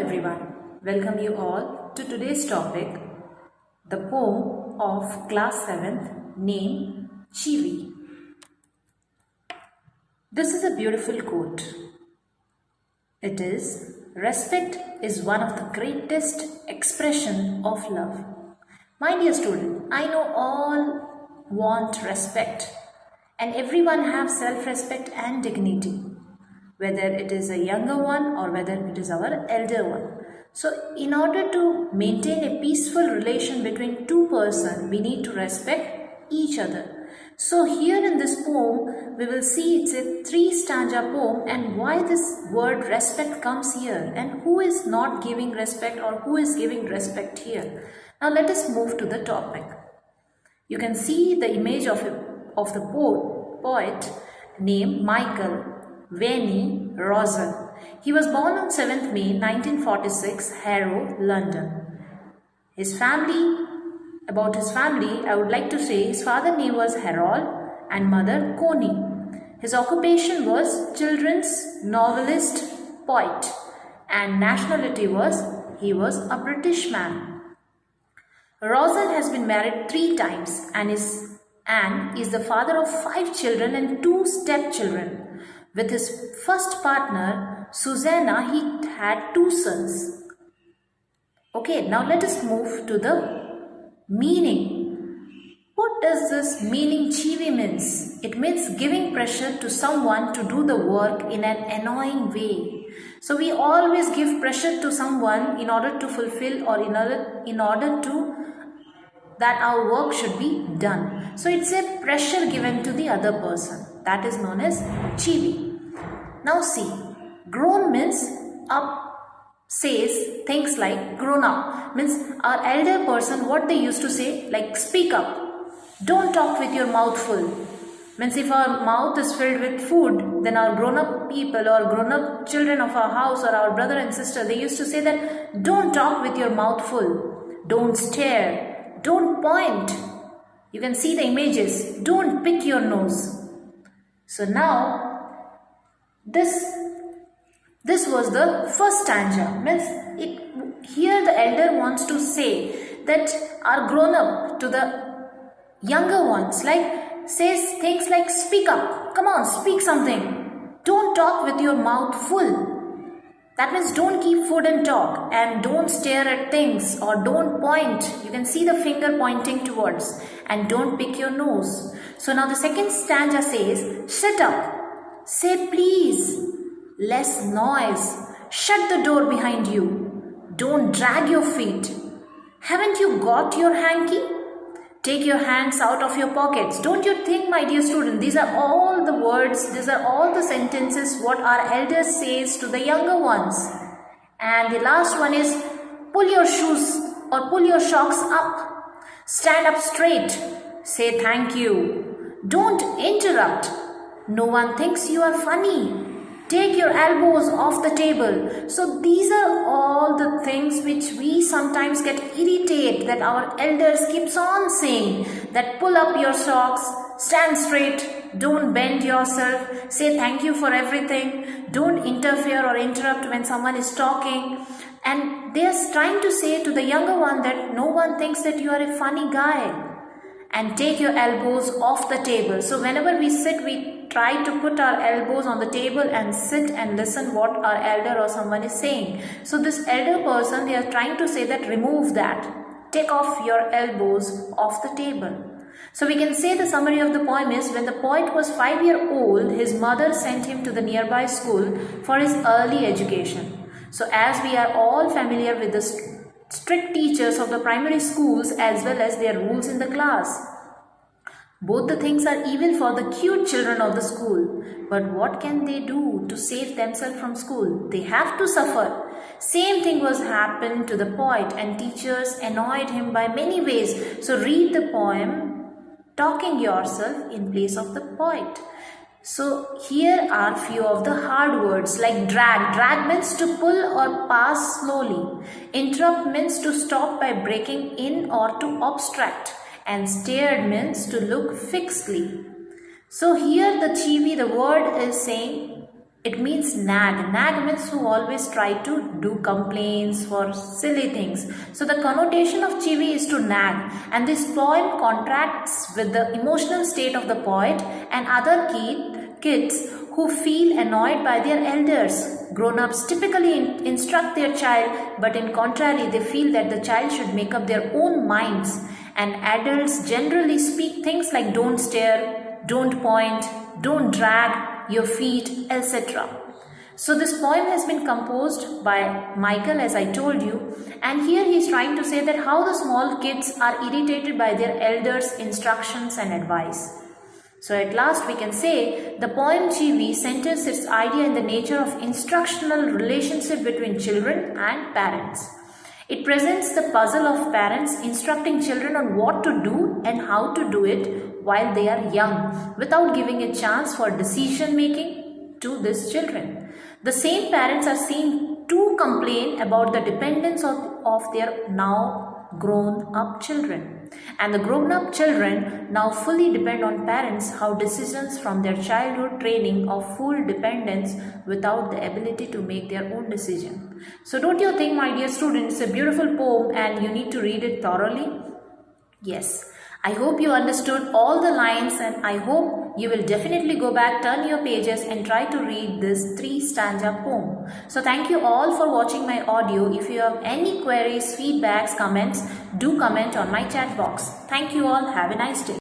everyone, welcome you all to today's topic, the poem of class 7th named Chivvy. This is a beautiful quote. It is, respect is one of the greatest expression of love. My dear student, I know all want respect and everyone have self-respect and dignity, whether it is a younger one or whether it is our elder one. So in order to maintain a peaceful relation between two persons, we need to respect each other. So here in this poem, we will see it's a 3-stanza poem and why this word respect comes here and who is not giving respect or who is giving respect here. Now let us move to the topic. You can see the image of the poet named Michael Vanny Rosen. He was born on 7th May 1946, Harrow, London. About his family, I would like to say his father's name was Harold and mother Connie. His occupation was children's novelist, poet, and nationality was he was a British man. Rosen has been married 3 times and is the father of 5 children and 2 stepchildren. With his first partner, Susanna, he had 2 sons. Okay, now let us move to the meaning. What does this meaning Chivvy means? It means giving pressure to someone to do the work in an annoying way. So we always give pressure to someone in order to fulfill or in order to that our work should be done. So it's a pressure given to the other person. That is known as Chivvy. Now see, grown means up says things like grown up. Means our elder person, what they used to say, like speak up. Don't talk with your mouth full. Means if our mouth is filled with food, then our grown up people or grown up children of our house or our brother and sister, they used to say that don't talk with your mouth full. Don't stare. Don't point. You can see the images. Don't pick your nose. So now, this was the first stanza. Means here the elder wants to say that our grown up to the younger ones, like says things like speak up. Come on, speak something. Don't talk with your mouth full. That means don't keep food and talk, and don't stare at things or don't point. You can see the finger pointing towards, and don't pick your nose. So now the second stanza says, sit up, say please, less noise, shut the door behind you, don't drag your feet. Haven't you got your hanky? Take your hands out of your pockets. Don't you think, my dear student, these are all the words, these are all the sentences what our elders says to the younger ones. And the last one is, pull your shoes or pull your socks up. Stand up straight. Say thank you. Don't interrupt. No one thinks you are funny. Take your elbows off the table. So these are all the things which we sometimes get irritated that our elders keeps on saying, that pull up your socks, stand straight, don't bend yourself, say thank you for everything, don't interfere or interrupt when someone is talking. And they are trying to say to the younger one that no one thinks that you are a funny guy. And take your elbows off the table. So whenever we sit, we try to put our elbows on the table and sit and listen what our elder or someone is saying. So this elder person, they are trying to say that remove that. Take off your elbows off the table. So we can say the summary of the poem is, when the poet was 5 years old, his mother sent him to the nearby school for his early education. So as we are all familiar with the strict teachers of the primary schools as well as their rules in the class. Both the things are evil for the cute children of the school. But what can they do to save themselves from school? They have to suffer. Same thing was happened to the poet and teachers annoyed him by many ways. So read the poem, talking yourself in place of the poet. So here are few of the hard words like drag. Drag means to pull or pass slowly. Interrupt means to stop by breaking in or to obstruct. And stared means to look fixedly. So here the Chivvy, the word is saying It means nag. Nag means who always try to do complaints for silly things. So the connotation of Chivvy is to nag, and this poem contrasts with the emotional state of the poet and other kids who feel annoyed by their elders. Grown-ups typically instruct their child, but in contrary, they feel that the child should make up their own minds, and adults generally speak things like don't stare, don't point, don't drag your feet, etc. So this poem has been composed by Michael, as I told you, and here he is trying to say that how the small kids are irritated by their elders' instructions and advice. So at last we can say the poem Chivvy centers its idea in the nature of instructional relationship between children and parents. It presents the puzzle of parents instructing children on what to do and how to do it while they are young, without giving a chance for decision making to these children. The same parents are seen to complain about the dependence of their now grown up children, and the grown up children now fully depend on parents how decisions from their childhood training of full dependence without the ability to make their own decision. So don't you think, my dear students, it's a beautiful poem and you need to read it thoroughly? Yes, I hope you understood all the lines, and I hope you will definitely go back, turn your pages and try to read this 3-stanza poem. So thank you all for watching my audio. If you have any queries, feedbacks, comments, do comment on my chat box. Thank you all. Have a nice day.